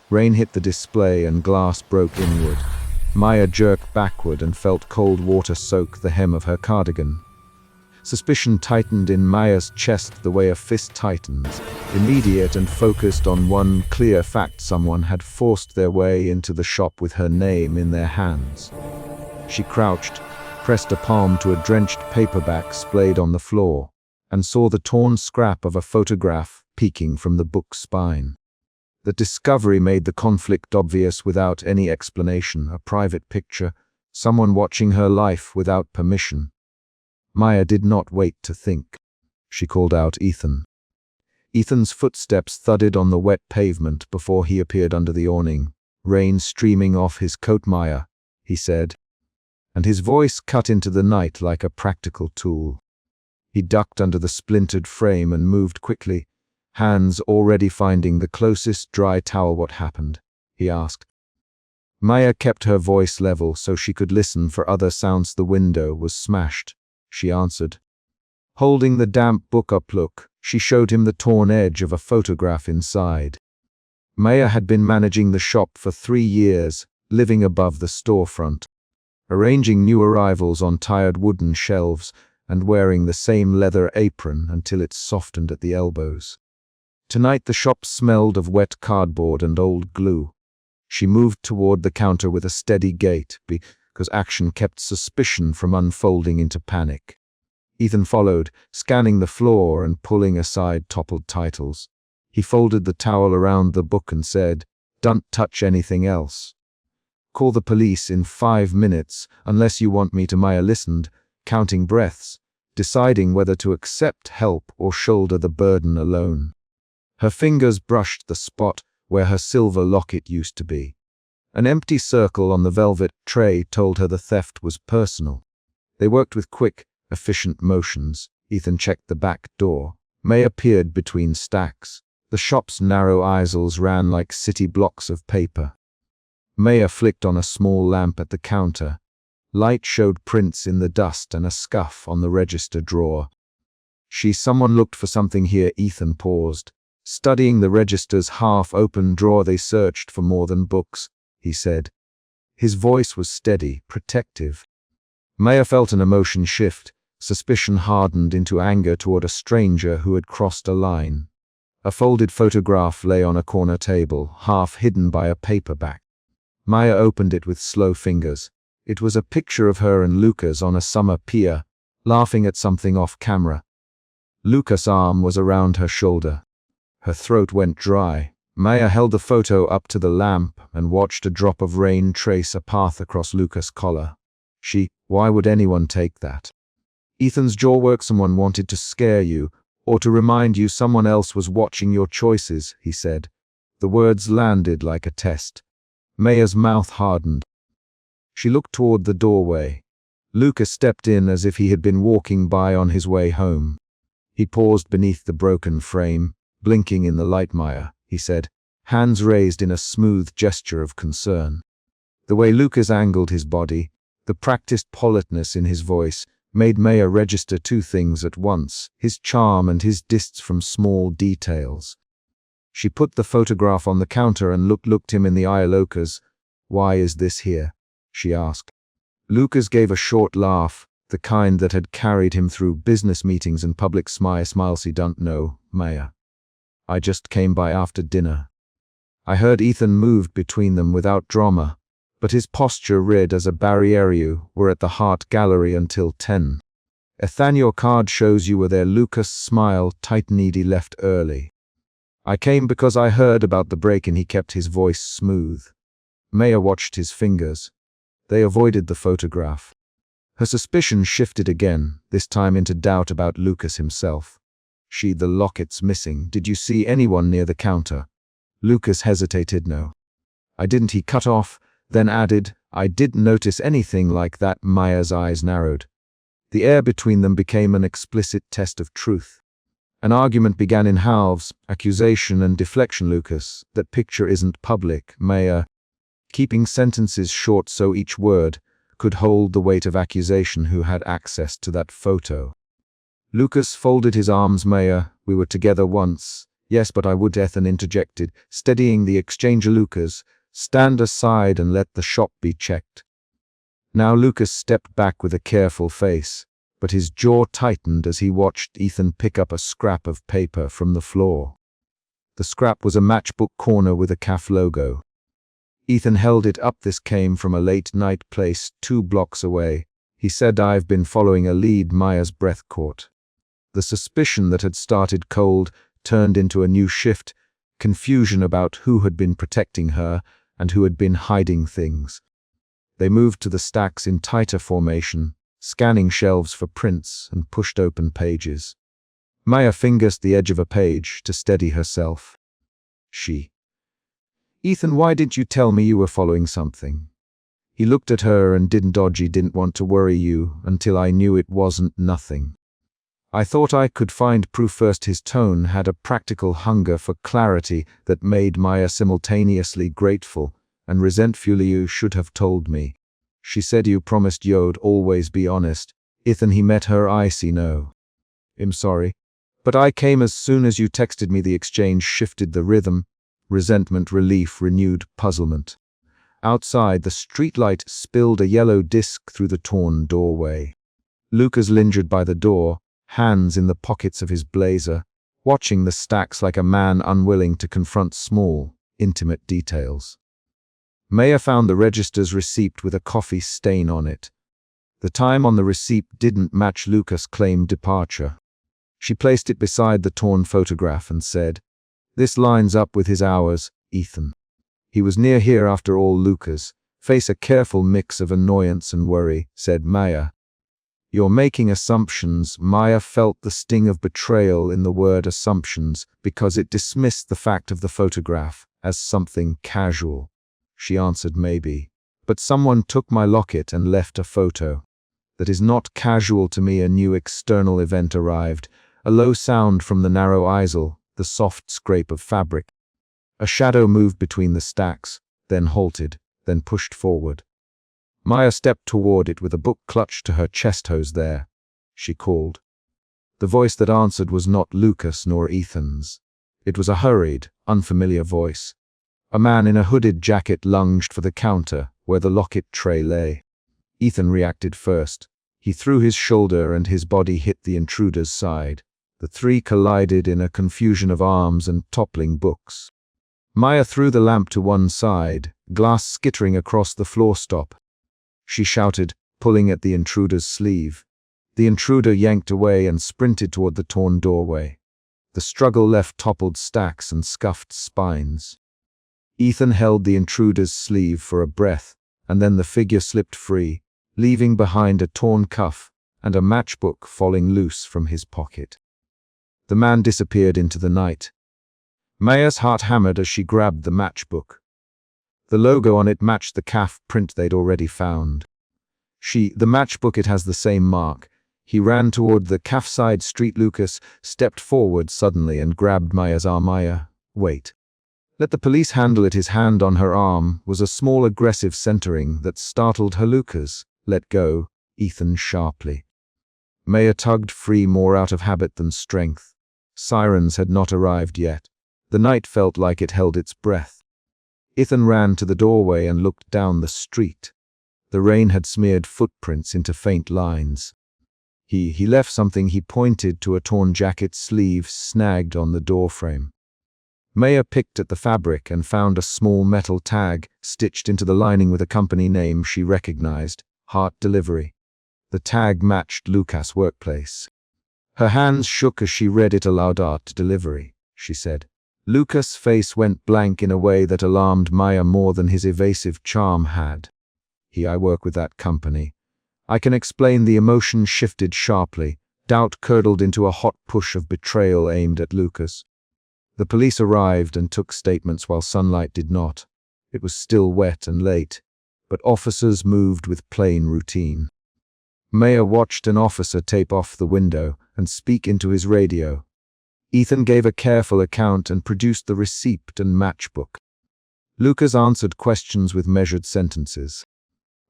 Rain hit the display and glass broke inward. Maya jerked backward and felt cold water soak the hem of her cardigan. Suspicion tightened in Maya's chest the way a fist tightens, immediate and focused on one clear fact: someone had forced their way into the shop with her name in their hands. She crouched, pressed a palm to a drenched paperback splayed on the floor, and saw the torn scrap of a photograph peeking from the book's spine. The discovery made the conflict obvious without any explanation: a private picture, someone watching her life without permission. Maya did not wait to think. She called out Ethan. Ethan's footsteps thudded on the wet pavement before he appeared under the awning. Rain streaming off his coat. "Maya," he said, and his voice cut into the night like a practical tool. He ducked under the splintered frame and moved quickly, hands already finding the closest dry towel. "What happened?" he asked. Maya kept her voice level so she could listen for other sounds. "The window was smashed," she answered. Holding the damp book up, "Look," she showed him the torn edge of a photograph inside. Maya had been managing the shop for 3 years, living above the storefront, arranging new arrivals on tired wooden shelves and wearing the same leather apron until it softened at the elbows. Tonight the shop smelled of wet cardboard and old glue. She moved toward the counter with a steady gait, because action kept suspicion from unfolding into panic. Ethan followed, scanning the floor and pulling aside toppled titles. He folded the towel around the book and said, "Don't touch anything else. Call the police in 5 minutes, unless you want me to." Maya listened, counting breaths, deciding whether to accept help or shoulder the burden alone. Her fingers brushed the spot where her silver locket used to be. An empty circle on the velvet tray told her the theft was personal. They worked with quick, efficient motions. Ethan checked the back door. Maya peered between stacks. The shop's narrow aisles ran like city blocks of paper. Maya flicked on a small lamp at the counter. Light showed prints in the dust and a scuff on the register drawer. Someone looked for something here." Ethan paused, studying the register's half-open drawer. "They searched for more than books," he said. His voice was steady, protective. Maya felt an emotion shift. Suspicion hardened into anger toward a stranger who had crossed a line. A folded photograph lay on a corner table, half hidden by a paperback. Maya opened it with slow fingers. It was a picture of her and Lucas on a summer pier, laughing at something off camera. Lucas' arm was around her shoulder. Her throat went dry. Maya held the photo up to the lamp and watched a drop of rain trace a path across Lucas' collar. Why would anyone take that? Ethan's jaw worked. "Someone wanted to scare you, or to remind you someone else was watching your choices," he said. The words landed like a test. Maya's mouth hardened. She looked toward the doorway. Lucas stepped in as if he had been walking by on his way home. He paused beneath the broken frame, blinking in the light. "Maya," he said, hands raised in a smooth gesture of concern. The way Lucas angled his body, the practiced politeness in his voice, made Maya register 2 things at once: his charm and his distaste from small details. She put the photograph on the counter and looked him in the eye. "Lucas, why is this here?" she asked. Lucas gave a short laugh, the kind that had carried him through business meetings and public smiles. "He don't know, Maya. I just came by after dinner." I heard Ethan moved between them without drama, but his posture read as a barrier. "You were at the Hart Gallery until 10. Ethan, your card shows you were there." Lucas smiled, tightened. "He left early. I came because I heard about the break-in." He kept his voice smooth. Maya watched his fingers. They avoided the photograph. Her suspicion shifted again, this time into doubt about Lucas himself. "The locket's missing. Did you see anyone near the counter?" Lucas hesitated. "No. I didn't," he cut off, then added, "I didn't notice anything like that." Maya's eyes narrowed. The air between them became an explicit test of truth. An argument began in halves, accusation and deflection. "Lucas, that picture isn't public." Maya, keeping sentences short so each word could hold the weight of accusation. "Who had access to that photo?" Lucas folded his arms. "Maya, we were together once. Yes, but I would, Ethan interjected, steadying the exchanger. Lucas, stand aside and let the shop be checked. Now Lucas stepped back with a careful face, but his jaw tightened as he watched Ethan pick up a scrap of paper from the floor. The scrap was a matchbook corner with a CAF logo. Ethan held it up. This came from a late-night place 2 blocks away. He said, I've been following a lead. Maya's breath caught. The suspicion that had started cold turned into a new shift, confusion about who had been protecting her and who had been hiding things. They moved to the stacks in tighter formation, scanning shelves for prints and pushed open pages. Maya fingered the edge of a page to steady herself. Ethan, why didn't you tell me you were following something? He looked at her and didn't want to worry you until I knew it wasn't nothing. I thought I could find proof first. His tone had a practical hunger for clarity that made Maya simultaneously grateful and resentful. You should have told me. She said you promised you'd always be honest. Ethan, he met her eyes. No. I'm sorry. But I came as soon as you texted me. The exchange shifted the rhythm. Resentment, relief, renewed puzzlement. Outside, the streetlight spilled a yellow disk through the torn doorway. Lucas lingered by the door, hands in the pockets of his blazer, watching the stacks like a man unwilling to confront small, intimate details. Maya found the register's receipt with a coffee stain on it. The time on the receipt didn't match Lucas' claimed departure. She placed it beside the torn photograph and said, This lines up with his hours, Ethan. He was near here after all. Lucas, face a careful mix of annoyance and worry, said Maya. You're making assumptions. Maya felt the sting of betrayal in the word assumptions because it dismissed the fact of the photograph as something casual. She answered, maybe. But someone took my locket and left a photo. That is not casual to me. A new external event arrived. A low sound from the narrow easel, the soft scrape of fabric. A shadow moved between the stacks, then halted, then pushed forward. Maya stepped toward it with a book clutched to her chest. Who's there? She called. The voice that answered was not Lucas nor Ethan's. It was a hurried, unfamiliar voice. A man in a hooded jacket lunged for the counter where the locket tray lay. Ethan reacted first. He threw his shoulder and his body hit the intruder's side. The three collided in a confusion of arms and toppling books. Maya threw the lamp to one side, glass skittering across the floor. Stop. She shouted, pulling at the intruder's sleeve. The intruder yanked away and sprinted toward the torn doorway. The struggle left toppled stacks and scuffed spines. Ethan held the intruder's sleeve for a breath, and then the figure slipped free, leaving behind a torn cuff and a matchbook falling loose from his pocket. The man disappeared into the night. Maya's heart hammered as she grabbed the matchbook. The logo on it matched the CAF print they'd already found. The matchbook, it has the same mark. He ran toward the CAF side street. Lucas stepped forward suddenly and grabbed Maya's arm. Maya, wait. Let the police handle it. His hand on her arm was a small aggressive centering that startled her. Lucas, let go, Ethan sharply. Maya tugged free, more out of habit than strength. Sirens had not arrived yet. The night felt like it held its breath. Ethan ran to the doorway and looked down the street. The rain had smeared footprints into faint lines. He left something. He pointed to a torn jacket sleeve snagged on the doorframe. Maya picked at the fabric and found a small metal tag stitched into the lining with a company name she recognized, Heart Delivery. The tag matched Lucas' workplace. Her hands shook as she read it aloud. Art Delivery, she said. Lucas' face went blank in a way that alarmed Maya more than his evasive charm had. I work with that company. I can explain. The emotion shifted sharply. Doubt curdled into a hot push of betrayal aimed at Lucas. The police arrived and took statements while sunlight did not. It was still wet and late, but officers moved with plain routine. Maya watched an officer tape off the window and speak into his radio. Ethan gave a careful account and produced the receipt and matchbook. Lucas answered questions with measured sentences.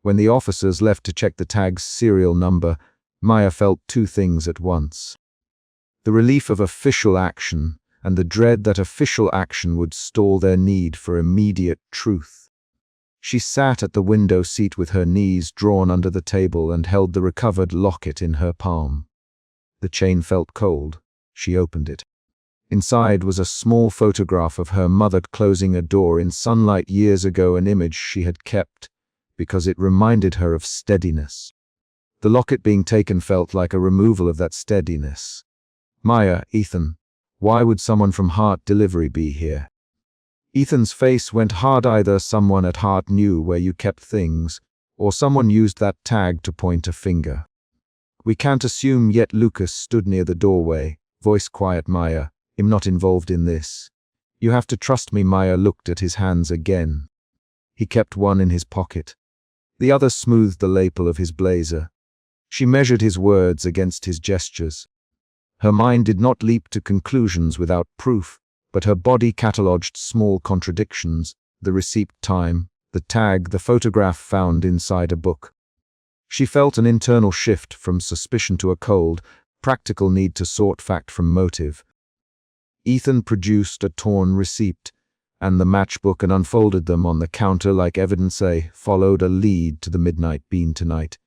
When the officers left to check the tag's serial number, Maya felt two things at once. The relief of official action and the dread that official action would stall their need for immediate truth. She sat at the window seat with her knees drawn under the table and held the recovered locket in her palm. The chain felt cold. She opened it. Inside was a small photograph of her mother closing a door in sunlight years ago, an image she had kept because it reminded her of steadiness. The locket being taken felt like a removal of that steadiness. Maya, Ethan, why would someone from Heart Delivery be here? Ethan's face went hard. Either someone at Heart knew where you kept things, or someone used that tag to point a finger. We can't assume yet. Lucas stood near the doorway, voice quiet. Maya, I'm not involved in this. You have to trust me. Maya looked at his hands again. He kept one in his pocket. The other smoothed the lapel of his blazer. She measured his words against his gestures. Her mind did not leap to conclusions without proof, but her body catalogued small contradictions: the receipt, time, the tag, the photograph found inside a book. She felt an internal shift from suspicion to a cold, practical need to sort fact from motive. Ethan produced a torn receipt and the matchbook and unfolded them on the counter like evidence. Followed a lead to the Midnight Bean tonight.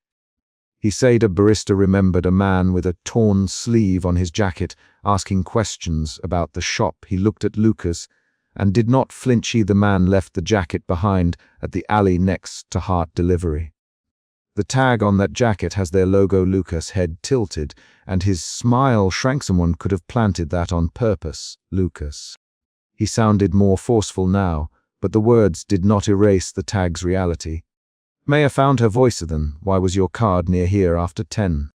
He said a barista remembered a man with a torn sleeve on his jacket asking questions about the shop. He looked at Lucas and did not flinch. The man left the jacket behind at the alley next to Heart Delivery. The tag on that jacket has their logo. Lucas' head tilted, and his smile shrank. Someone could have planted that on purpose. Lucas. He sounded more forceful now, but the words did not erase the tag's reality. Maya found her voice. Then, why was your card near here after 10?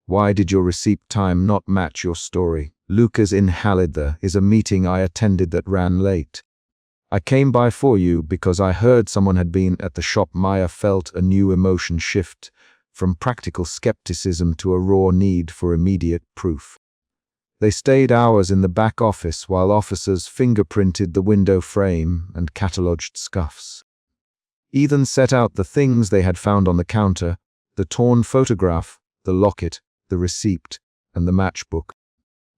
Why did your receipt time not match your story? Lucas inhaled. There is a meeting I attended that ran late. I came by for you because I heard someone had been at the shop. Maya felt a new emotion shift, from practical skepticism to a raw need for immediate proof. They stayed hours in the back office while officers fingerprinted the window frame and catalogued scuffs. Ethan set out the things they had found on the counter: the torn photograph, the locket, the receipt, and the matchbook.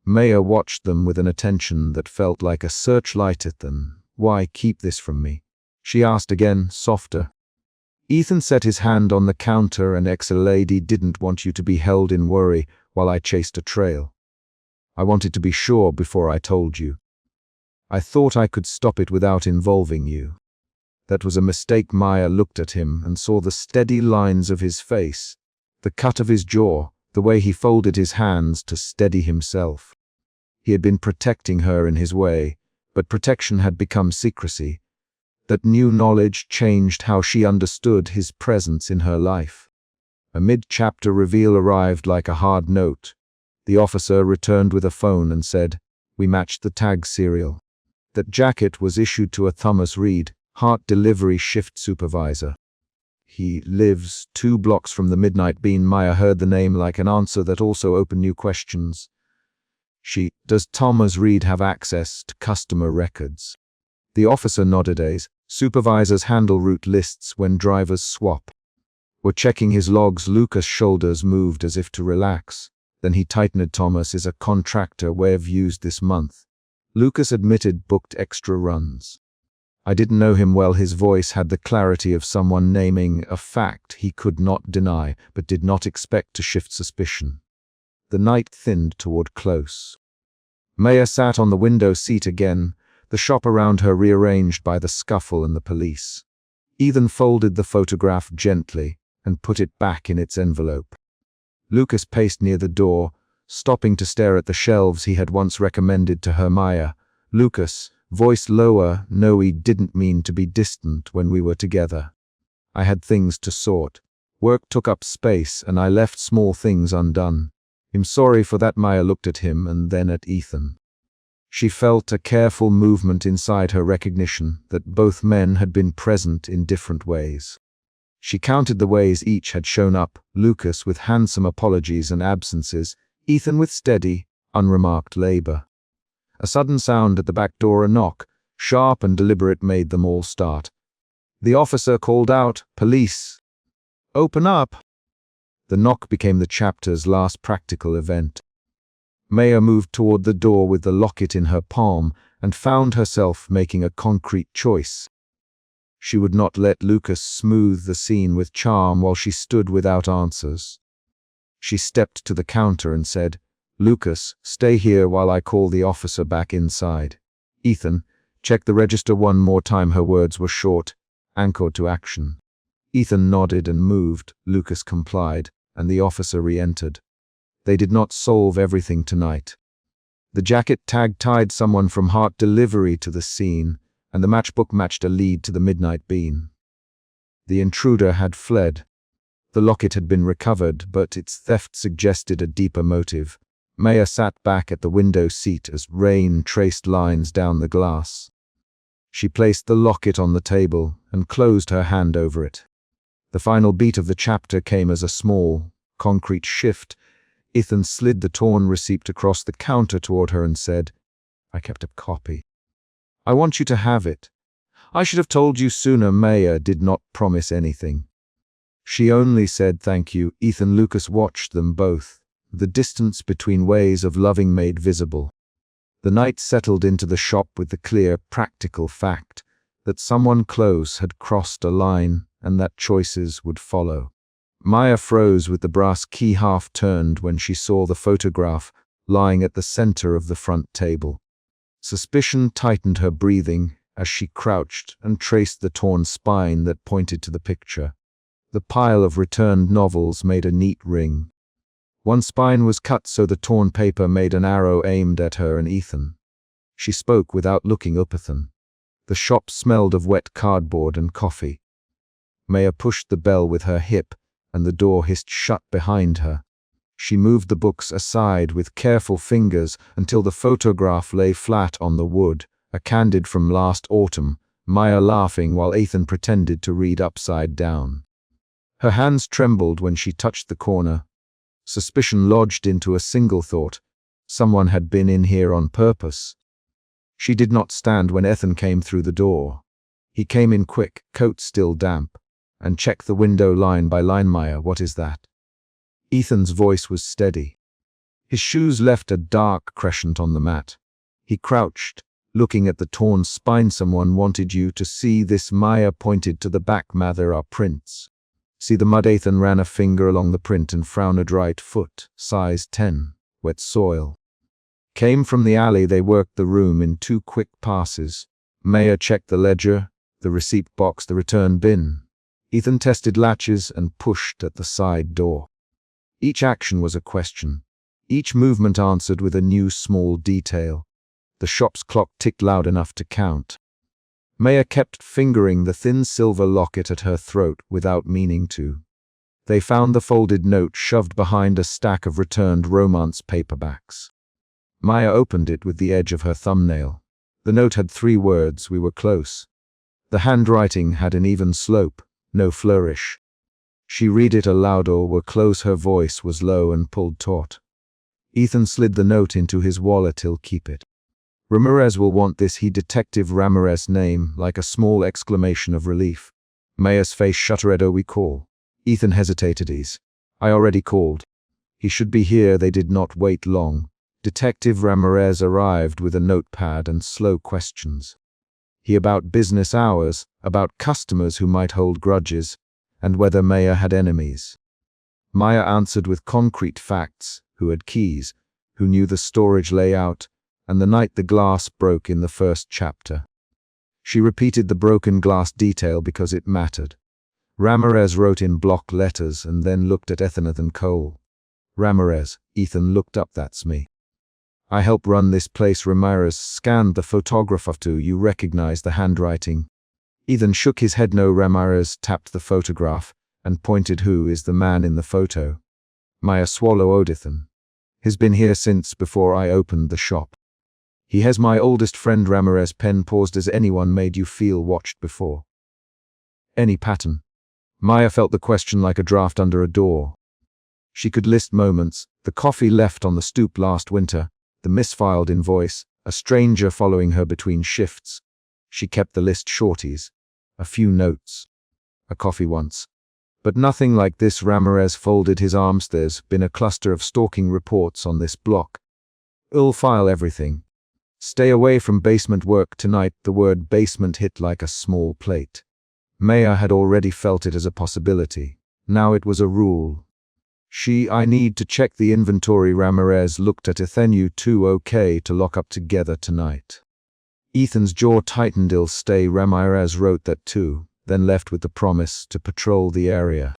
Maya watched them with an attention that felt like a searchlight at them. Why keep this from me? She asked again, softer. Ethan set his hand on the counter. An ex-lady didn't want you to be held in worry while I chased a trail. I wanted to be sure before I told you. I thought I could stop it without involving you. That was a mistake. Maya looked at him and saw the steady lines of his face, the cut of his jaw, the way he folded his hands to steady himself. He had been protecting her in his way, but protection had become secrecy. That new knowledge changed how she understood his presence in her life. A mid-chapter reveal arrived like a hard note. The officer returned with a phone and said, "We matched the tag serial. That jacket was issued to a Thomas Reed, Heart Delivery shift supervisor. He lives 2 blocks from the Midnight Bean." Maya heard the name like an answer that also opened new questions. Does Thomas Reed have access to customer records? The officer nodded. Supervisors handle route lists when drivers swap. We're checking his logs. Lucas' shoulders moved as if to relax. Then he tightened. Thomas is a contractor we've used this month. Lucas admitted, booked extra runs. I didn't know him well. His voice had the clarity of someone naming a fact he could not deny, but did not expect to shift suspicion. The night thinned toward close. Maya sat on the window seat again, the shop around her rearranged by the scuffle and the police. Ethan folded the photograph gently and put it back in its envelope. Lucas paced near the door, stopping to stare at the shelves he had once recommended to her. Maya. Lucas, voice lower, no, he didn't mean to be distant when we were together. I had things to sort. Work took up space and I left small things undone. I'm sorry for that. Maya looked at him and then at Ethan. She felt a careful movement inside her, recognition that both men had been present in different ways. She counted the ways each had shown up, Lucas with handsome apologies and absences, Ethan with steady, unremarked labor. A sudden sound at the back door, a knock, sharp and deliberate, made them all start. The officer called out, "Police! Open up!" The knock became the chapter's last practical event. Maya moved toward the door with the locket in her palm and found herself making a concrete choice. She would not let Lucas smooth the scene with charm while she stood without answers. She stepped to the counter and said, "Lucas, stay here while I call the officer back inside. Ethan, check the register one more time." Her words were short, anchored to action. Ethan nodded and moved, Lucas complied, and the officer re-entered. They did not solve everything tonight. The jacket tag tied someone from Heart Delivery to the scene, and the matchbook matched a lead to the Midnight Bean. The intruder had fled. The locket had been recovered, but its theft suggested a deeper motive. Maya sat back at the window seat as rain traced lines down the glass. She placed the locket on the table and closed her hand over it. The final beat of the chapter came as a small, concrete shift. Ethan slid the torn receipt across the counter toward her and said, "I kept a copy. I want you to have it. I should have told you sooner." Maya did not promise anything. She only said thank you. Ethan Lucas watched them both, the distance between ways of loving made visible. The night settled into the shop with the clear, practical fact that someone close had crossed a line and that choices would follow. Maya froze with the brass key half turned when she saw the photograph lying at the center of the front table. Suspicion tightened her breathing as she crouched and traced the torn spine that pointed to the picture. The pile of returned novels made a neat ring. One spine was cut so the torn paper made an arrow aimed at her and Ethan. She spoke without looking up at them. The shop smelled of wet cardboard and coffee. Maya pushed the bell with her hip, and the door hissed shut behind her. She moved the books aside with careful fingers until the photograph lay flat on the wood, a candid from last autumn, Maya laughing while Ethan pretended to read upside down. Her hands trembled when she touched the corner. Suspicion lodged into a single thought. Someone had been in here on purpose. She did not stand when Ethan came through the door. He came in quick, coat still damp, and checked the window line by line. "Maya, what is that?" Ethan's voice was steady. His shoes left a dark crescent on the mat. He crouched, looking at the torn spine. "Someone wanted you to see this." Maya pointed to the back. "There are prints. See the mud?" Ethan ran a finger along the print and frowned. "A right foot, size 10, wet soil. Came from the alley." They worked the room in 2 quick passes. Maya checked the ledger, the receipt box, the return bin. Ethan tested latches and pushed at the side door. Each action was a question. Each movement answered with a new small detail. The shop's clock ticked loud enough to count. Maya kept fingering the thin silver locket at her throat without meaning to. They found the folded note shoved behind a stack of returned romance paperbacks. Maya opened it with the edge of her thumbnail. The note had 3 words: "We were close." The handwriting had an even slope, no flourish. She read it aloud. "Were close." Her voice was low and pulled taut. Ethan slid the note into his wallet. "He'll keep it. Ramirez will want this." He Detective Ramirez name, like a small exclamation of relief. Maya's face shuttered. "We call." Ethan hesitated. "I already called. He should be here." They did not wait long. Detective Ramirez arrived with a notepad and slow questions. He about business hours, about customers who might hold grudges, and whether Maya had enemies. Maya answered with concrete facts: who had keys, who knew the storage layout, and the night the glass broke in the first chapter. She repeated the broken glass detail because it mattered. Ramirez wrote in block letters and then looked at Ethan Cole. "Ramirez." Ethan looked up. "That's me. I help run this place." Ramirez scanned the photograph. "Do you recognize the handwriting?" Ethan shook his head. "No." Ramirez tapped the photograph and pointed. "Who is the man in the photo?" Maya swallowed. "Ethan. He's been here since before I opened the shop. He has my oldest friend." Ramirez pen paused. "Has anyone made you feel watched before? Any pattern?" Maya felt the question like a draft under a door. She could list moments: the coffee left on the stoop last winter, the misfiled invoice, a stranger following her between shifts. She kept the list shorties. A few notes. A coffee once. But nothing like this. Ramirez folded his arms. "There's been a cluster of stalking reports on this block. I'll file everything. Stay away from basement work tonight. The word basement hit like a small plate. Maya had already felt it as a possibility. Now it was a rule. I need to check the inventory. Ramirez looked at Ethan. You two okay to lock up together tonight? Ethan's jaw tightened. I'll stay. Ramirez wrote that too, then left with the promise to patrol the area.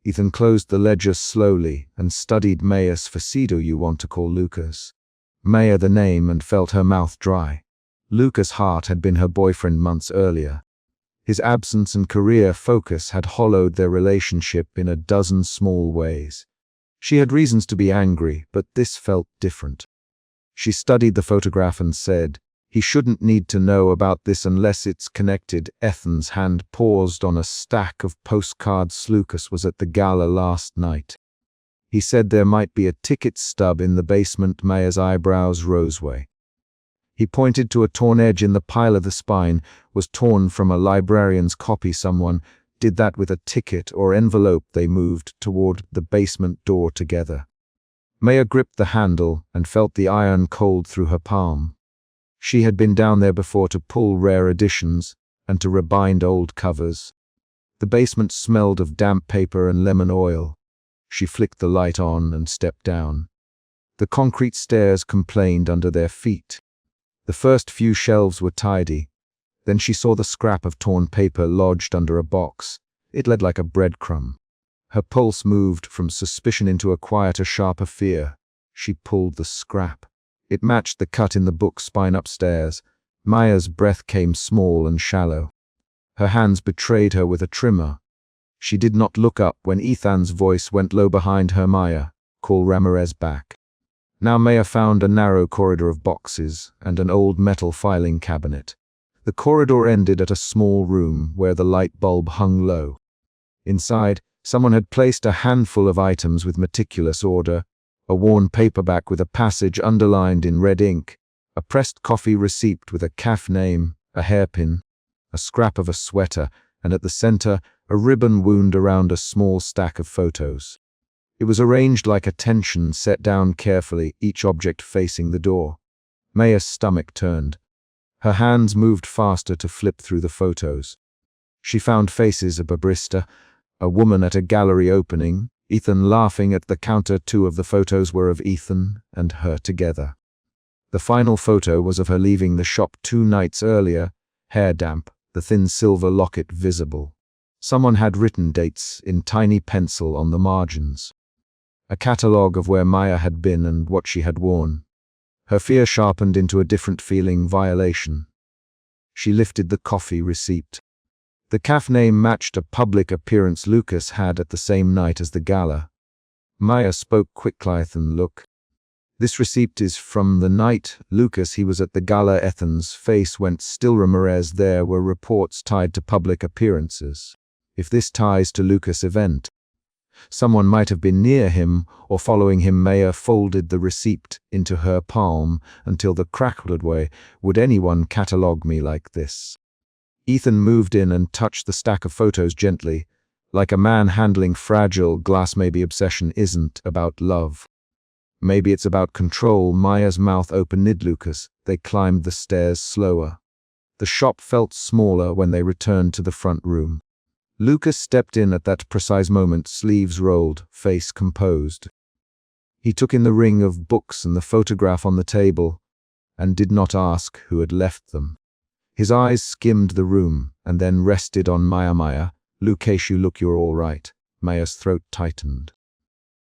Ethan closed the ledger slowly and studied Maya's facido. You want to call Lucas? Maya the name and felt her mouth dry. Lucas Hart had been her boyfriend months earlier. His absence and career focus had hollowed their relationship in a dozen small ways. She had reasons to be angry, but this felt different. She studied the photograph and said, he shouldn't need to know about this unless it's connected. Ethan's hand paused on a stack of postcards. Lucas was at the gala last night. He said there might be a ticket stub in the basement. Maya's eyebrows rose. He pointed to a torn edge in the pile. Of the spine was torn from a librarian's copy. Someone did that with a ticket or envelope. They moved toward the basement door together. Maya gripped the handle and felt the iron cold through her palm. She had been down there before to pull rare editions and to rebind old covers. The basement smelled of damp paper and lemon oil. She flicked the light on and stepped down. The concrete stairs complained under their feet. The first few shelves were tidy. Then she saw the scrap of torn paper lodged under a box. It led like a breadcrumb. Her pulse moved from suspicion into a quieter, sharper fear. She pulled the scrap. It matched the cut in the book spine upstairs. Maya's breath came small and shallow. Her hands betrayed her with a tremor. She did not look up when Ethan's voice went low behind her. Maya, call Ramirez back. Now Maya found a narrow corridor of boxes and an old metal filing cabinet. The corridor ended at a small room where the light bulb hung low. Inside, someone had placed a handful of items with meticulous order: a worn paperback with a passage underlined in red ink, a pressed coffee receipt with a caf name, a hairpin, a scrap of a sweater, and at the center, a ribbon wound around a small stack of photos. It was arranged like attention, set down carefully, each object facing the door. Maya's stomach turned. Her hands moved faster to flip through the photos. She found faces: a barista, a woman at a gallery opening, Ethan laughing at the counter. Two of the photos were of Ethan and her together. The final photo was of her leaving the shop 2 nights earlier, hair damp, the thin silver locket visible. Someone had written dates in tiny pencil on the margins. A catalogue of where Maya had been and what she had worn. Her fear sharpened into a different feeling: violation. She lifted the coffee receipt. The caf name matched a public appearance Lucas had at the same night as the gala. Maya spoke quickly. Ethan, look. This receipt is from the night Lucas he was at the gala. Ethan's face went still. Ramirez, there were reports tied to public appearances. If this ties to Lucas' event, someone might have been near him or following him. Maya folded the receipt into her palm until the crack would weigh. Would anyone catalogue me like this? Ethan moved in and touched the stack of photos gently, like a man handling fragile glass. Maybe obsession isn't about love. Maybe it's about control. Maya's mouth opened. Lucas. They climbed the stairs slower. The shop felt smaller when they returned to the front room. Lucas stepped in at that precise moment, sleeves rolled, face composed. He took in the ring of books and the photograph on the table, and did not ask who had left them. His eyes skimmed the room, and then rested on Maya. Maya, Lucas, you look, you're all right. Maya's throat tightened.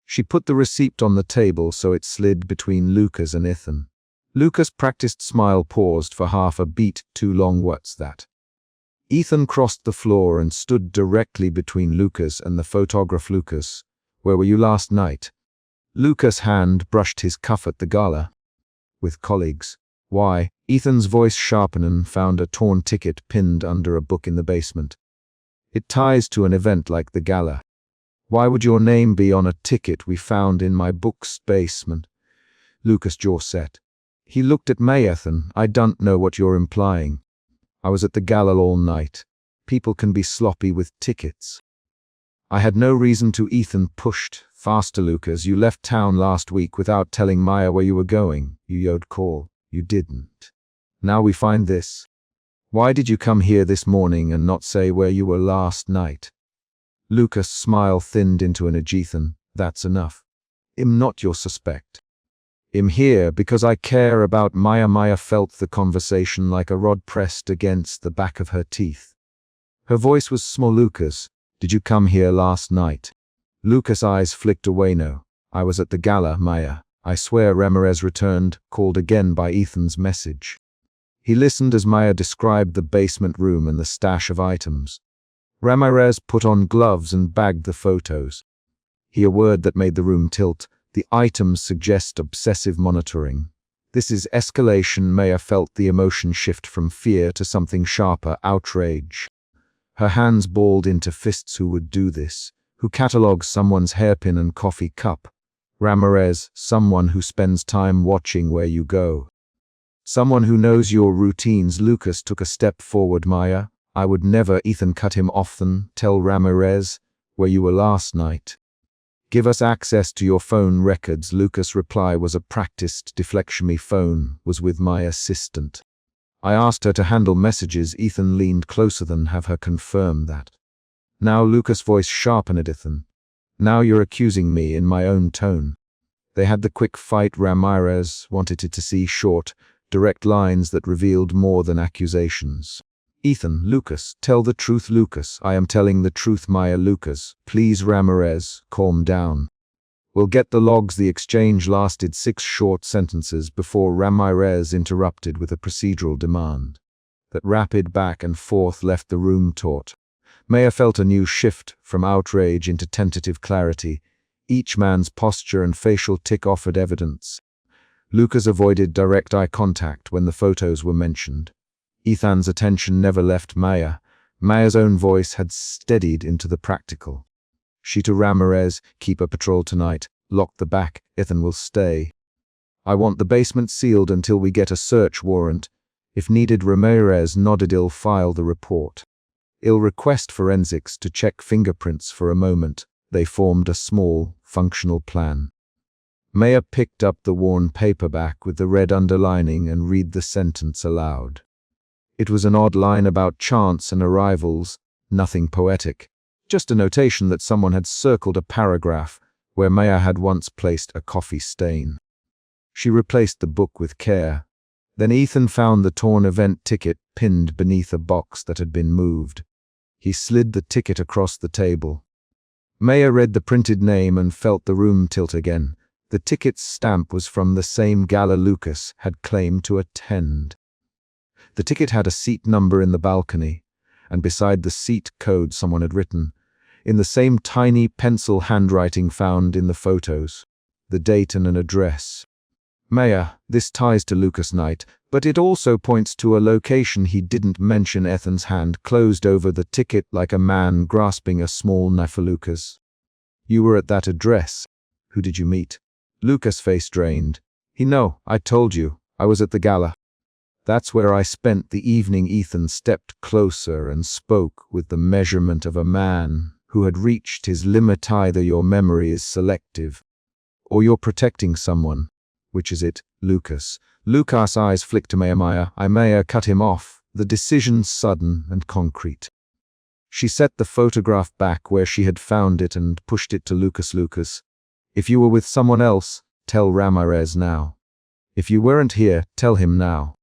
She put the receipt on the table so it slid between Lucas and Ethan. Lucas' practiced smile paused for half a beat too long. What's that? Ethan crossed the floor and stood directly between Lucas and the photograph. Lucas, where were you last night? Lucas' hand brushed his cuff at the gala. With colleagues. Why? Ethan's voice sharpened and found a torn ticket pinned under a book in the basement. It ties to an event like the gala. Why would your name be on a ticket we found in my book's basement? Lucas' jaw set. He looked at Maya. Ethan, I don't know what you're implying. I was at the gala all night. People can be sloppy with tickets. I had no reason to. Ethan pushed. Faster, Lucas. You left town last week without telling Maya where you were going. You yelled call. You didn't. Now we find this. Why did you come here this morning and not say where you were last night? Lucas' smile thinned into an Ethan. That's enough. I'm not your suspect. I'm here because I care about Maya. Maya felt the conversation like a rod pressed against the back of her teeth. Her voice was small. Lucas, did you come here last night? Lucas' eyes flicked away. No. I was at the gala, Maya. I swear. Ramirez returned, called again by Ethan's message. He listened as Maya described the basement room and the stash of items. Ramirez put on gloves and bagged the photos. He a word that made the room tilt. The items suggest obsessive monitoring. This is escalation. Maya felt the emotion shift from fear to something sharper, outrage. Her hands balled into fists. Who would do this? Who catalogs someone's hairpin and coffee cup? Ramirez, someone who spends time watching where you go. Someone who knows your routines. Lucas took a step forward. Maya, I would never. Ethan cut him off. Then tell Ramirez where you were last night. Give us access to your phone records. Lucas' reply was a practiced deflection. My phone was with my assistant. I asked her to handle messages. Ethan leaned closer than have her confirm that. Now Lucas' voice sharpened. Ethan, now you're accusing me in my own tone. They had the quick fight. Ramirez wanted it to see short, direct lines that revealed more than accusations. Ethan, Lucas, tell the truth. Lucas, I am telling the truth. Maya, Lucas, please. Ramirez, calm down. We'll get the logs. The exchange lasted 6 short sentences before Ramirez interrupted with a procedural demand. That rapid back and forth left the room taut. Maya felt a new shift from outrage into tentative clarity. Each man's posture and facial tic offered evidence. Lucas avoided direct eye contact when the photos were mentioned. Ethan's attention never left Maya. Maya's own voice had steadied into the practical. She to Ramirez, keep a patrol tonight, lock the back, Ethan will stay. I want the basement sealed until we get a search warrant. If needed. Ramirez nodded. I'll file the report. I'll request forensics to check fingerprints. For a moment, they formed a small, functional plan. Maya picked up the worn paperback with the red underlining and read the sentence aloud. It was an odd line about chance and arrivals, nothing poetic, just a notation that someone had circled a paragraph where Maya had once placed a coffee stain. She replaced the book with care. Then Ethan found the torn event ticket pinned beneath a box that had been moved. He slid the ticket across the table. Maya read the printed name and felt the room tilt again. The ticket's stamp was from the same gala Lucas had claimed to attend. The ticket had a seat number in the balcony, and beside the seat code someone had written, in the same tiny pencil handwriting found in the photos, the date and an address. Maya, this ties to Lucas' night, but it also points to a location he didn't mention. Ethan's hand closed over the ticket like a man grasping a small knife. Lucas, you were at that address. Who did you meet? Lucas' face drained. I told you, I was at the gala. That's where I spent the evening. Ethan stepped closer and spoke with the measurement of a man who had reached his limit. Either your memory is selective, or you're protecting someone. Which is it, Lucas? Lucas' eyes flicked to Maya. Maya cut him off, the decision sudden and concrete. She set the photograph back where she had found it and pushed it to Lucas. Lucas, if you were with someone else, tell Ramirez now. If you weren't here, tell him now.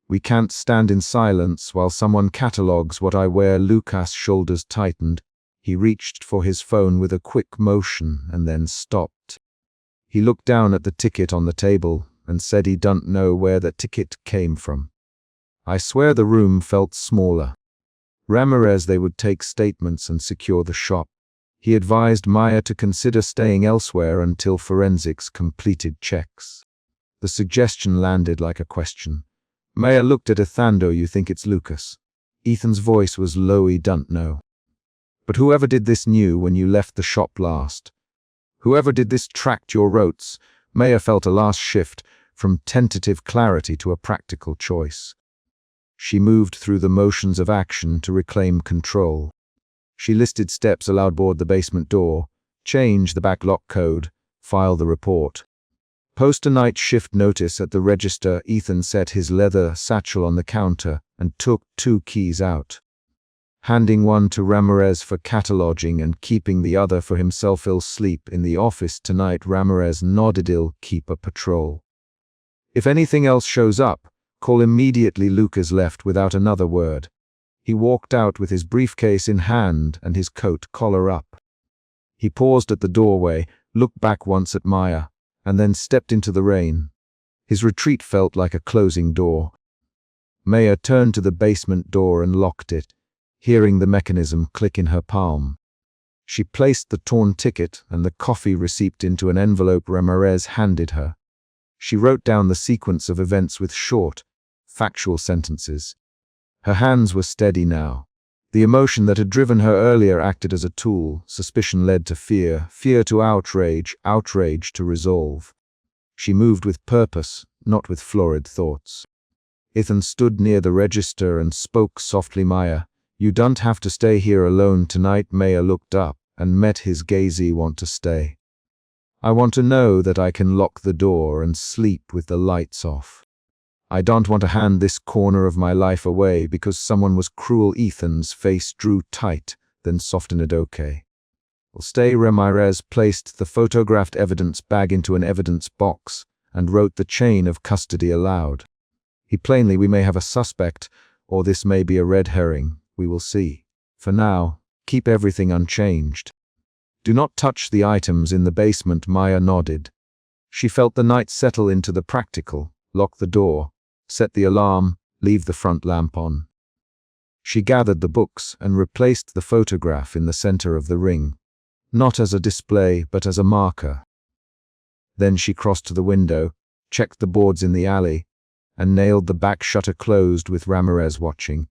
We can't stand in silence while someone catalogs what I wear. Lucas' shoulders tightened. He reached for his phone with a quick motion and then stopped. He looked down at the ticket on the table and said he don't know where that ticket came from. I swear the room felt smaller. Ramirez, they would take statements and secure the shop. He advised Maya to consider staying elsewhere until forensics completed checks. The suggestion landed like a question. Maya looked at Ethan. You think it's Lucas? Ethan's voice was low. He don't know. But whoever did this knew when you left the shop last. Whoever did this tracked your routes. Maya felt a last shift from tentative clarity to a practical choice. She moved through the motions of action to reclaim control. She listed steps allowed board the basement door, change the back lock code, file the report. Post a night shift notice at the register. Ethan set his leather satchel on the counter and took 2 keys out, handing one to Ramirez for cataloging and keeping the other for himself. He'll sleep in the office tonight. Ramirez nodded. He'll keep a patrol. If anything else shows up, call immediately. Lucas left without another word. He walked out with his briefcase in hand and his coat collar up. He paused at the doorway, looked back once at Maya, and then stepped into the rain. His retreat felt like a closing door. Maya turned to the basement door and locked it, hearing the mechanism click in her palm. She placed the torn ticket and the coffee receipt into an envelope Ramirez handed her. She wrote down the sequence of events with short, factual sentences. Her hands were steady now. The emotion that had driven her earlier acted as a tool. Suspicion led to fear, fear to outrage, outrage to resolve. She moved with purpose, not with florid thoughts. Ethan stood near the register and spoke softly. Maya, you don't have to stay here alone tonight. Maya looked up and met his gaze. I want to stay. I want to know that I can lock the door and sleep with the lights off. I don't want to hand this corner of my life away because someone was cruel. Ethan's face drew tight, then softened. Okay. Well, stay. Ramirez placed the photographed evidence bag into an evidence box and wrote the chain of custody aloud. Plainly, we may have a suspect, or this may be a red herring. We will see. For now, keep everything unchanged. Do not touch the items in the basement. Maya nodded. She felt the night settle into the practical. Lock the door, set the alarm, leave the front lamp on. She gathered the books and replaced the photograph in the center of the ring, not as a display but as a marker. Then she crossed to the window, checked the boards in the alley, and nailed the back shutter closed with Ramirez watching.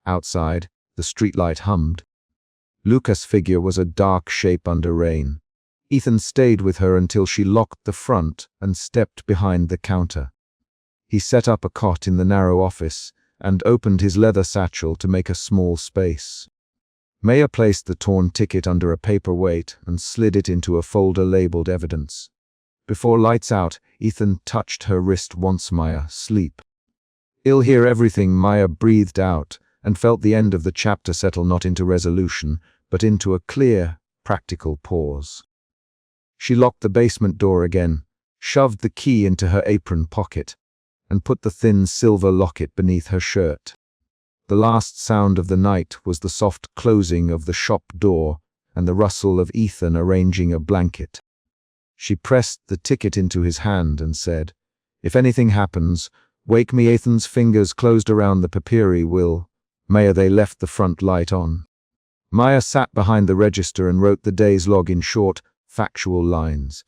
Outside, the streetlight hummed. Lucas' figure was a dark shape under rain. Ethan stayed with her until she locked the front and stepped behind the counter. He set up a cot in the narrow office and opened his leather satchel to make a small space. Maya placed the torn ticket under a paperweight and slid it into a folder labeled evidence. Before lights out, Ethan touched her wrist once. Maya, sleep. I'll hear everything. Maya breathed out and felt the end of the chapter settle not into resolution, but into a clear, practical pause. She locked the basement door again, shoved the key into her apron pocket, and put the thin silver locket beneath her shirt. The last sound of the night was the soft closing of the shop door and the rustle of Ethan arranging a blanket. She pressed the ticket into his hand and said, if anything happens, wake me. Ethan's fingers closed around the papyri. Maya, they left the front light on. Maya sat behind the register and wrote the day's log in short, factual lines.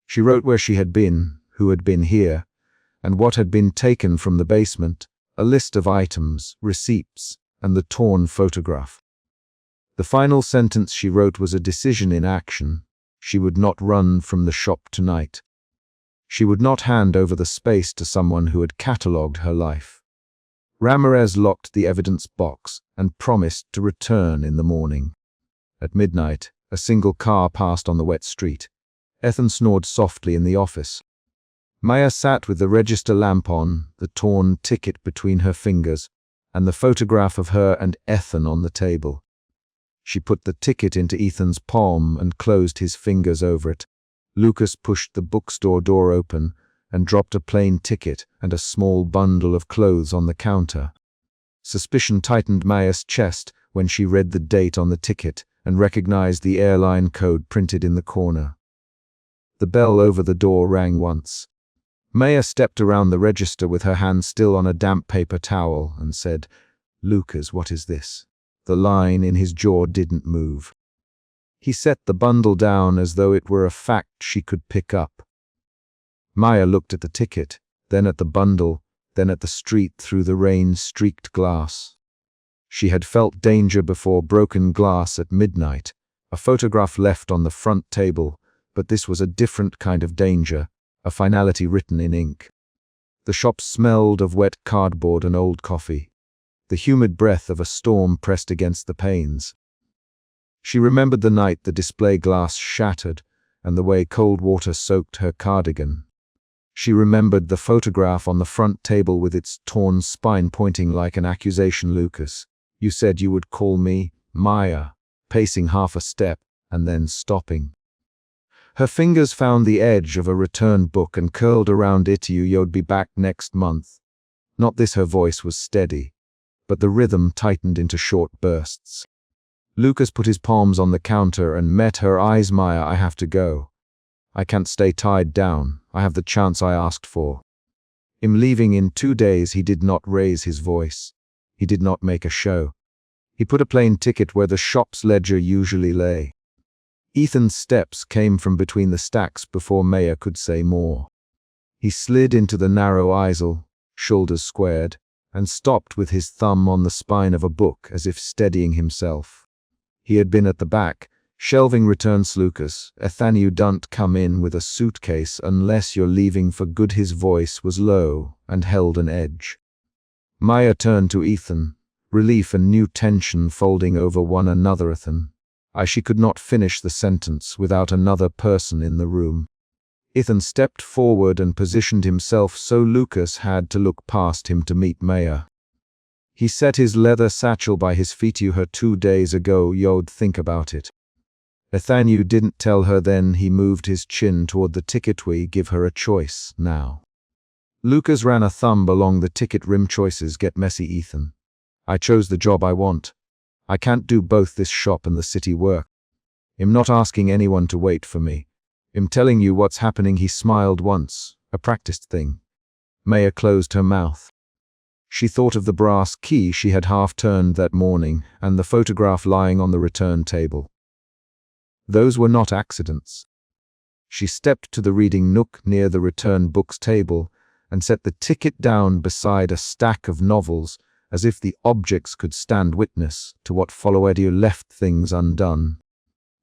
She wrote where she had been, who had been here, and what had been taken from the basement, a list of items, receipts, and the torn photograph. The final sentence she wrote was a decision in action. She would not run from the shop tonight. She would not hand over the space to someone who had catalogued her life. Ramirez locked the evidence box and promised to return in the morning. At midnight, a single car passed on the wet street. Ethan snored softly in the office. Maya sat with the register lamp on, the torn ticket between her fingers, and the photograph of her and Ethan on the table. She put the ticket into Ethan's palm and closed his fingers over it. Lucas pushed the bookstore door open and dropped a plain ticket and a small bundle of clothes on the counter. Suspicion tightened Maya's chest when she read the date on the ticket and recognized the airline code printed in the corner. The bell over the door rang once. Maya stepped around the register with her hand still on a damp paper towel and said, "Lucas, what is this?" The line in his jaw didn't move. He set the bundle down as though it were a fact she could pick up. Maya looked at the ticket, then at the bundle, then at the street through the rain-streaked glass. She had felt danger before, broken glass at midnight, a photograph left on the front table, but this was a different kind of danger, a finality written in ink. The shop smelled of wet cardboard and old coffee. The humid breath of a storm pressed against the panes. She remembered the night the display glass shattered and the way cold water soaked her cardigan. She remembered the photograph on the front table with its torn spine pointing like an accusation. Lucas, you said you would call me. Maya, pacing half a step and then stopping. Her fingers found the edge of a returned book and curled around it. You'd be back next month. Not this. Her voice was steady, but the rhythm tightened into short bursts. Lucas put his palms on the counter and met her eyes. Maya, I have to go. I can't stay tied down. I have the chance I asked for. I'm leaving in 2 days. He did not raise his voice. He did not make a show. He put a plain ticket where the shop's ledger usually lay. Ethan's steps came from between the stacks before Maya could say more. He slid into the narrow aisle, shoulders squared, and stopped with his thumb on the spine of a book as if steadying himself. He had been at the back, shelving returns. Lucas, Ethan, you don't come in with a suitcase unless you're leaving for good. His voice was low and held an edge. Maya turned to Ethan, relief and new tension folding over one another. Ethan. She could not finish the sentence without another person in the room. Ethan stepped forward and positioned himself so Lucas had to look past him to meet Maya. He set his leather satchel by his feet. You heard 2 days ago. You'd think about it. Ethan, you didn't tell her then. He moved his chin toward the ticket. We give her a choice now. Lucas ran a thumb along the ticket rim. Choices get messy, Ethan. I chose the job I want. I can't do both this shop and the city work. I'm not asking anyone to wait for me. I'm telling you what's happening. He smiled once, a practiced thing. Maya closed her mouth. She thought of the brass key she had half-turned that morning and the photograph lying on the return table. Those were not accidents. She stepped to the reading nook near the return books table and set the ticket down beside a stack of novels, as if the objects could stand witness to what followed. You left things undone.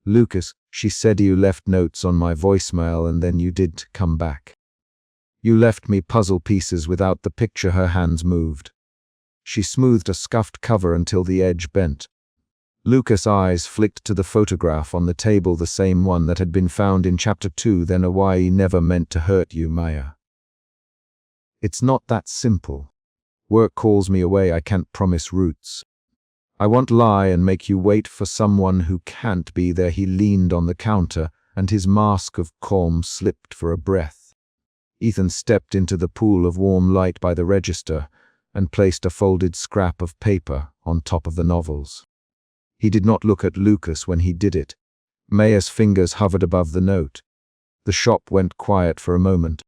Lucas, she said, you left notes on my voicemail and then you did come back. You left me puzzle pieces without the picture. Her hands moved. She smoothed a scuffed cover until the edge bent. Lucas' eyes flicked to the photograph on the table, the same one that had been found in Chapter 2. Then Hawaii never meant to hurt you, Maya. It's not that simple. Work calls me away. I can't promise roots. I won't lie and make you wait for someone who can't be there. He leaned on the counter and his mask of calm slipped for a breath. Ethan stepped into the pool of warm light by the register and placed a folded scrap of paper on top of the novels. He did not look at Lucas when he did it. Maya's fingers hovered above the note. The shop went quiet for a moment.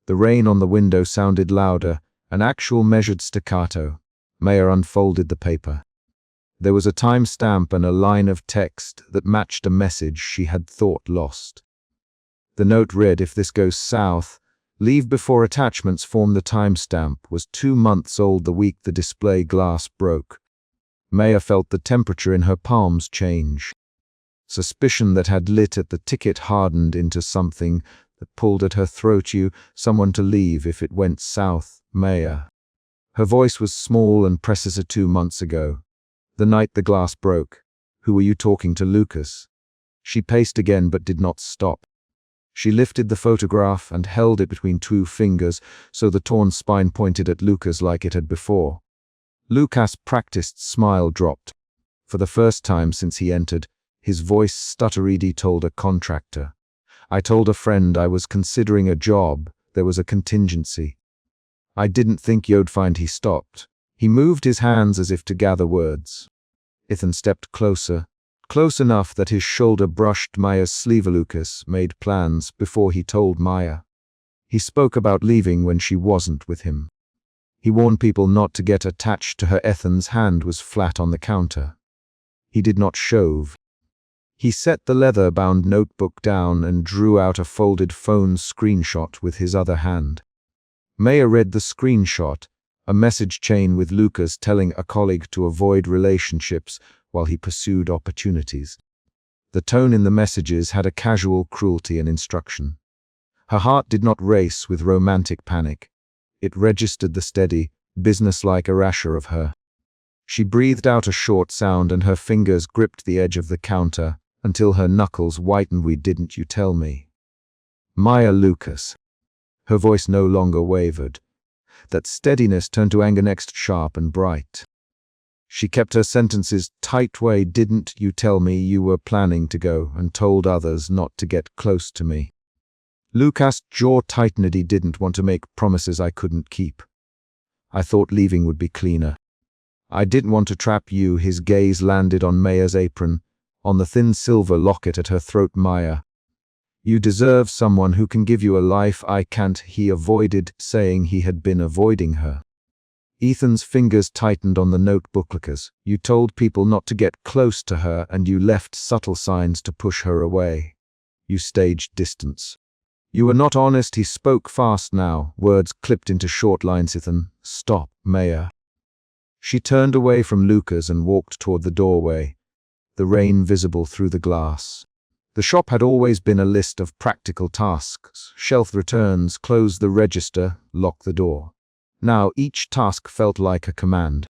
The rain on the window sounded louder, an actual measured staccato. Maya unfolded the paper. There was a time stamp and a line of text that matched a message she had thought lost. The note read, if this goes south, leave before attachments form. The timestamp was 2 months old, the week the display glass broke. Maya felt the temperature in her palms change. Suspicion that had lit at the ticket hardened into something that pulled at her throat. Someone to leave if it went south, Maya. Her voice was small and precise. 2 months ago. The night the glass broke. Who were you talking to, Lucas? She paced again but did not stop. She lifted the photograph and held it between 2 fingers so the torn spine pointed at Lucas like it had before. Lucas' practiced smile dropped. For the first time since he entered, his voice stuttered. He told a contractor. I told a friend I was considering a job. There was a contingency. I didn't think you'd find. He stopped. He moved his hands as if to gather words. Ethan stepped closer, close enough that his shoulder brushed Maya's sleeve. Lucas made plans before he told Maya. He spoke about leaving when she wasn't with him. He warned people not to get attached to her. Ethan's hand was flat on the counter. He did not shove. He set the leather-bound notebook down and drew out a folded phone screenshot with his other hand. Maya read the screenshot, a message chain with Lucas telling a colleague to avoid relationships while he pursued opportunities. The tone in the messages had a casual cruelty and instruction. Her heart did not race with romantic panic. It registered the steady, businesslike erasure of her. She breathed out a short sound and her fingers gripped the edge of the counter until her knuckles whitened. "We didn't you tell me?" "Maya Lucas." Her voice no longer wavered. That steadiness turned to anger next, sharp and bright. She kept her sentences tight. "Way, didn't you tell me you were planning to go and told others not to get close to me?" Lucas' jaw tightened. He didn't want to make promises I couldn't keep. "I thought leaving would be cleaner. I didn't want to trap you." His gaze landed on Maya's apron, on the thin silver locket at her throat. "Maya, you deserve someone who can give you a life I can't." He avoided saying he had been avoiding her. Ethan's fingers tightened on the notebook. "Lucas, you told people not to get close to her and you left subtle signs to push her away. You staged distance. You were not honest." He spoke fast now, words clipped into short lines. "Ethan, stop." "Maya." She turned away from Lucas and walked toward the doorway, the rain visible through the glass. The shop had always been a list of practical tasks: shelf returns, close the register, lock the door. Now each task felt like a command.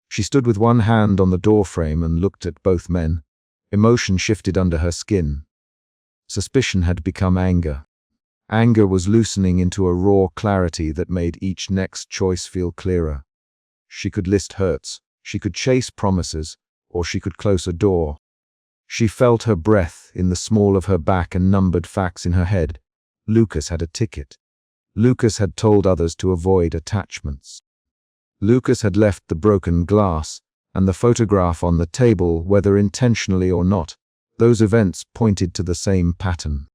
She stood with one hand on the doorframe and looked at both men. Emotion shifted under her skin. Suspicion had become anger. Anger was loosening into a raw clarity that made each next choice feel clearer. She could list hurts, she could chase promises, or she could close a door. She felt her breath in the small of her back and numbered facts in her head. Lucas had a ticket. Lucas had told others to avoid attachments. Lucas had left the broken glass and the photograph on the table, whether intentionally or not. Those events pointed to the same pattern.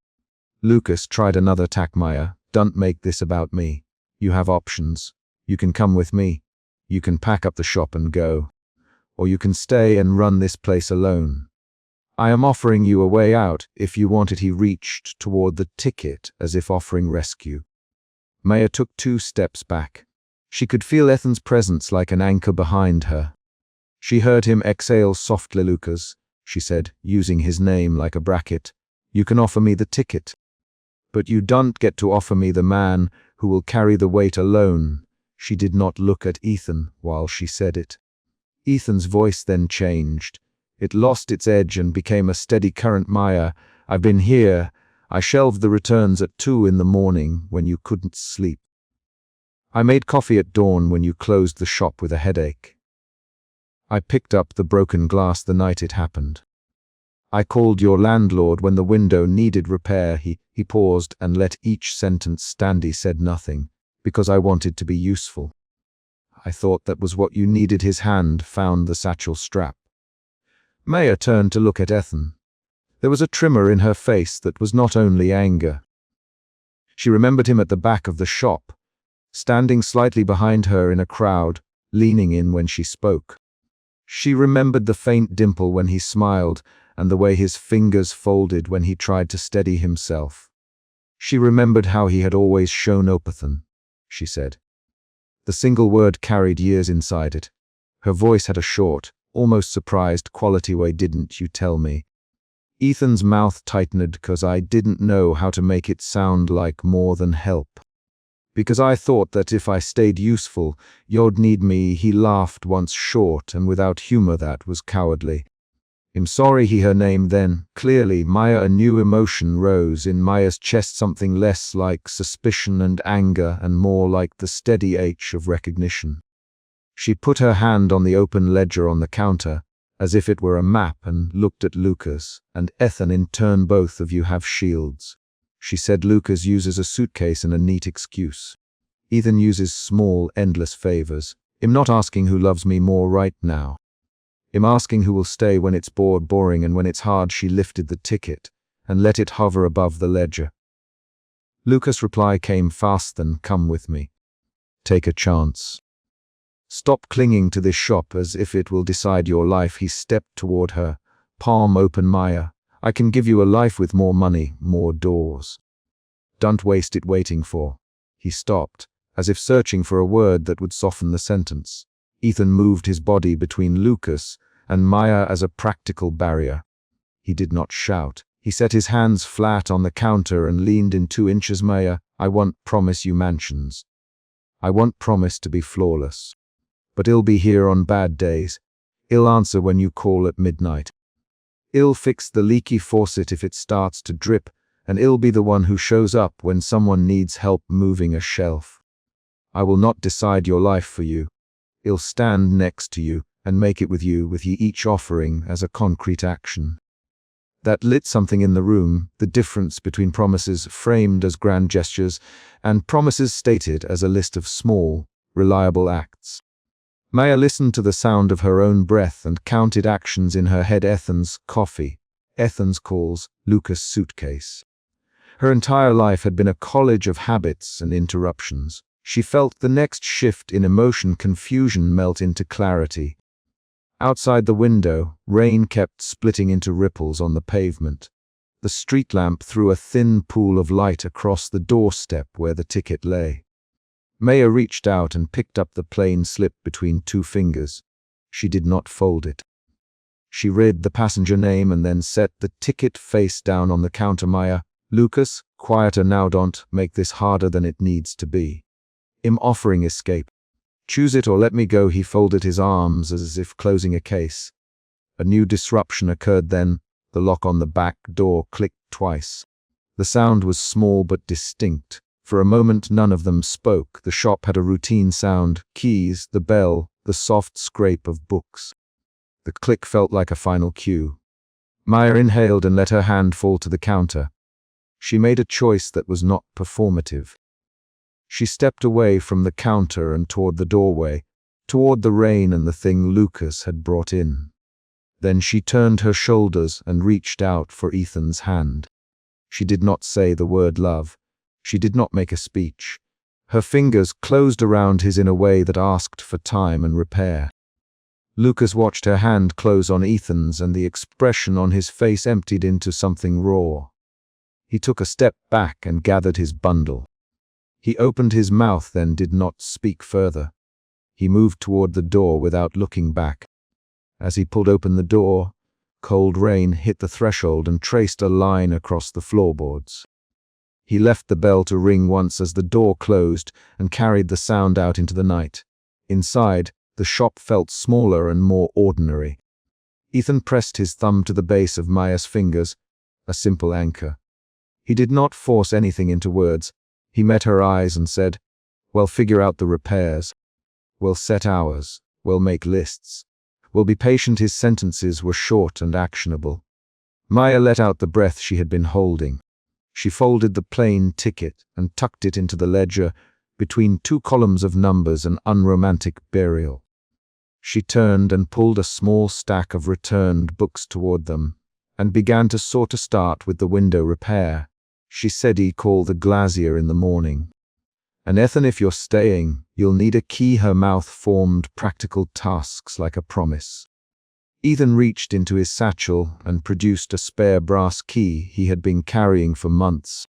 Lucas tried another tack. "Maya, don't make this about me. You have options. You can come with me. You can pack up the shop and go. Or you can stay and run this place alone. I am offering you a way out if you want it." He reached toward the ticket as if offering rescue. Maya took 2 steps back. She could feel Ethan's presence like an anchor behind her. She heard him exhale softly. "Lucas," she said, using his name like a bracket, "you can offer me the ticket. But you don't get to offer me the man who will carry the weight alone." She did not look at Ethan while she said it. Ethan's voice then changed. It lost its edge and became a steady current. "Maya, I've been here. I shelved the returns at 2 in the morning when you couldn't sleep. I made coffee at dawn when you closed the shop with a headache. I picked up the broken glass the night it happened. I called your landlord when the window needed repair." He paused and let each sentence stand. He said nothing, "because I wanted to be useful. I thought that was what you needed." His hand found the satchel strap. Maya turned to look at Ethan. There was a tremor in her face that was not only anger. She remembered him at the back of the shop, standing slightly behind her in a crowd, leaning in when she spoke. She remembered the faint dimple when he smiled and the way his fingers folded when he tried to steady himself. She remembered how he had always shown Opathan, she said. The single word carried years inside it. Her voice had a short, almost surprised quality. "Why didn't you tell me?" Ethan's mouth tightened because I didn't know how to make it sound like more than help. "Because I thought that if I stayed useful, you'd need me." He laughed once, short and without humor. "That was cowardly." "I'm sorry." Her name then. Clearly, Maya, a new emotion rose in Maya's chest, something less like suspicion and anger and more like the steady H of recognition. She put her hand on the open ledger on the counter, as if it were a map, and looked at Lucas and Ethan in turn. "Both of you have shields," she said. "Lucas uses a suitcase and a neat excuse. Ethan uses small, endless favors. I'm not asking who loves me more right now. I'm asking who will stay when it's boring and when it's hard." She lifted the ticket and let it hover above the ledger. Lucas' reply came fast then. "Come with me. Take a chance. Stop clinging to this shop as if it will decide your life." He stepped toward her, palm open. "Maya, I can give you a life with more money, more doors. Don't waste it waiting for." He stopped, as if searching for a word that would soften the sentence. Ethan moved his body between Lucas and Maya as a practical barrier. He did not shout. He set his hands flat on the counter and leaned in 2 inches. "Maya, I won't promise you mansions. I won't promise to be flawless. but he'll be here on bad days. He'll answer when you call at midnight. He'll fix the leaky faucet if it starts to drip, and he'll be the one who shows up when someone needs help moving a shelf. I will not decide your life for you. He'll stand next to you and make it with you each offering as a concrete action. That lit something in the room, the difference between promises framed as grand gestures and promises stated as a list of small, reliable acts. Maya listened to the sound of her own breath and counted actions in her head. Ethan's coffee, Ethan's calls, Lucas' suitcase. Her entire life had been a college of habits and interruptions. She felt the next shift in emotion, confusion melt into clarity. Outside the window, rain kept splitting into ripples on the pavement. The street lamp threw a thin pool of light across the doorstep where the ticket lay. Maya reached out and picked up the plain slip between two fingers. She did not fold it. She read the passenger name and then set the ticket face down on the counter. Maya, Lucas, quieter now, don't make this harder than it needs to be. I'm offering escape. Choose it or let me go. He folded his arms as if closing a case. A new disruption occurred then. The lock on the back door clicked twice. The sound was small but distinct. For a moment none of them spoke. The shop had a routine sound, keys, the bell, the soft scrape of books. The click felt like a final cue. Maya inhaled and let her hand fall to the counter. She made a choice that was not performative. She stepped away from the counter and toward the doorway, toward the rain and the thing Lucas had brought in. Then she turned her shoulders and reached out for Ethan's hand. She did not say the word love. She did not make a speech. Her fingers closed around his in a way that asked for time and repair. Lucas watched her hand close on Ethan's, and the expression on his face emptied into something raw. He took a step back and gathered his bundle. He opened his mouth, then did not speak further. He moved toward the door without looking back. As he pulled open the door, cold rain hit the threshold and traced a line across the floorboards. He left the bell to ring once as the door closed and carried the sound out into the night. Inside, the shop felt smaller and more ordinary. Ethan pressed his thumb to the base of Maya's fingers, a simple anchor. He did not force anything into words. He met her eyes and said, "We'll figure out the repairs. We'll set hours. We'll make lists. We'll be patient." His sentences were short and actionable. Maya let out the breath she had been holding. She folded the plain ticket and tucked it into the ledger between two columns of numbers, an unromantic burial. She turned and pulled a small stack of returned books toward them and began to start with the window repair. She said he'd call the glazier in the morning. "And Ethan, if you're staying, you'll need a key." Her mouth formed practical tasks like a promise. Ethan reached into his satchel and produced a spare brass key he had been carrying for months,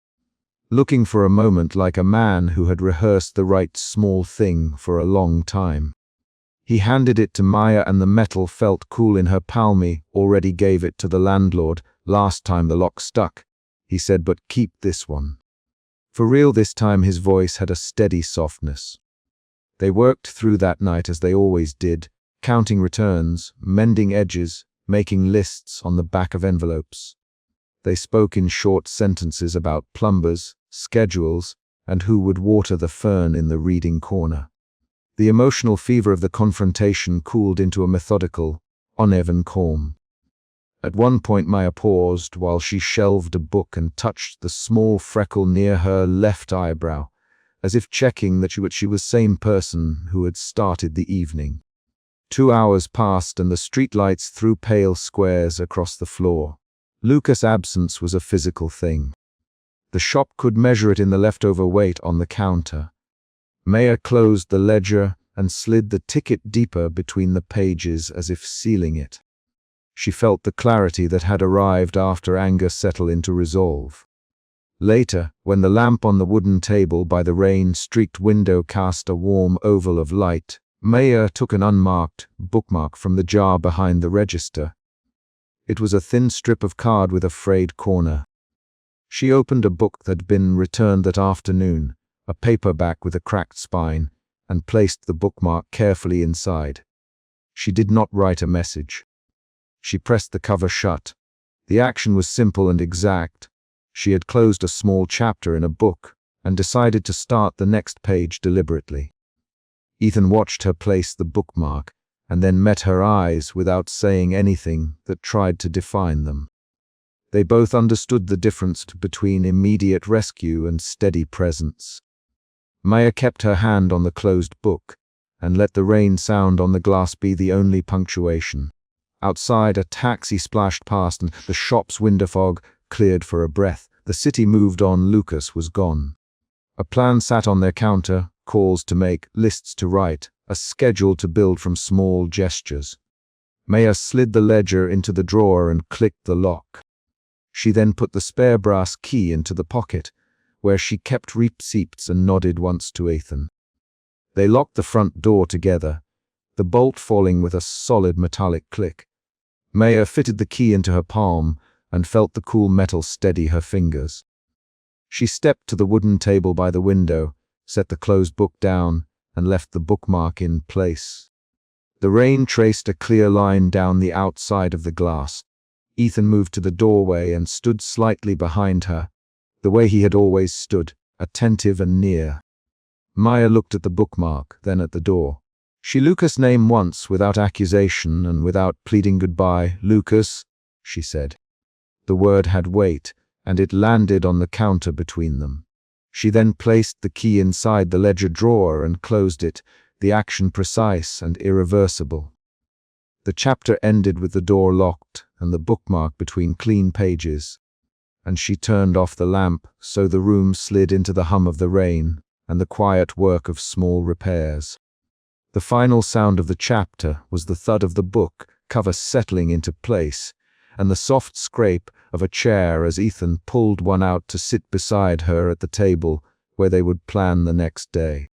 looking for a moment like a man who had rehearsed the right small thing for a long time. He handed it to Maya and the metal felt cool in her palm. "He already gave it to the landlord last time the lock stuck," he said, "but keep this one." For real this time. His voice had a steady softness. They worked through that night as they always did, counting returns, mending edges, making lists on the back of envelopes. They spoke in short sentences about plumbers, schedules, and who would water the fern in the reading corner. The emotional fever of the confrontation cooled into a methodical, uneven calm. At one point Maya paused while she shelved a book and touched the small freckle near her left eyebrow, as if checking that she was the same person who had started the evening. 2 hours passed and the streetlights threw pale squares across the floor. Lucas' absence was a physical thing. The shop could measure it in the leftover weight on the counter. Maya closed the ledger and slid the ticket deeper between the pages as if sealing it. She felt the clarity that had arrived after anger settled into resolve. Later, when the lamp on the wooden table by the rain-streaked window cast a warm oval of light, Maya took an unmarked bookmark from the jar behind the register. It was a thin strip of card with a frayed corner. She opened a book that had been returned that afternoon, a paperback with a cracked spine, and placed the bookmark carefully inside. She did not write a message. She pressed the cover shut. The action was simple and exact. She had closed a small chapter in a book and decided to start the next page deliberately. Ethan watched her place the bookmark and then met her eyes without saying anything that tried to define them. They both understood the difference between immediate rescue and steady presence. Maya kept her hand on the closed book and let the rain sound on the glass be the only punctuation. Outside, a taxi splashed past and the shop's window fog cleared for a breath. The city moved on. Lucas was gone. A plan sat on their counter, calls to make, lists to write, a schedule to build from small gestures. Maya slid the ledger into the drawer and clicked the lock. She then put the spare brass key into the pocket, where she kept receipts, and nodded once to Ethan. They locked the front door together, the bolt falling with a solid metallic click. Maya fitted the key into her palm and felt the cool metal steady her fingers. She stepped to the wooden table by the window, set the closed book down, and left the bookmark in place. The rain traced a clear line down the outside of the glass. Ethan moved to the doorway and stood slightly behind her, the way he had always stood, attentive and near. Maya looked at the bookmark, then at the door. She Lucas' name once, without accusation and without pleading goodbye. "Lucas," she said. The word had weight, and it landed on the counter between them. She then placed the key inside the ledger drawer and closed it, the action precise and irreversible. The chapter ended with the door locked and the bookmark between clean pages, and she turned off the lamp so the room slid into the hum of the rain and the quiet work of small repairs. The final sound of the chapter was the thud of the book cover settling into place and the soft scrape of a chair as Ethan pulled one out to sit beside her at the table where they would plan the next day.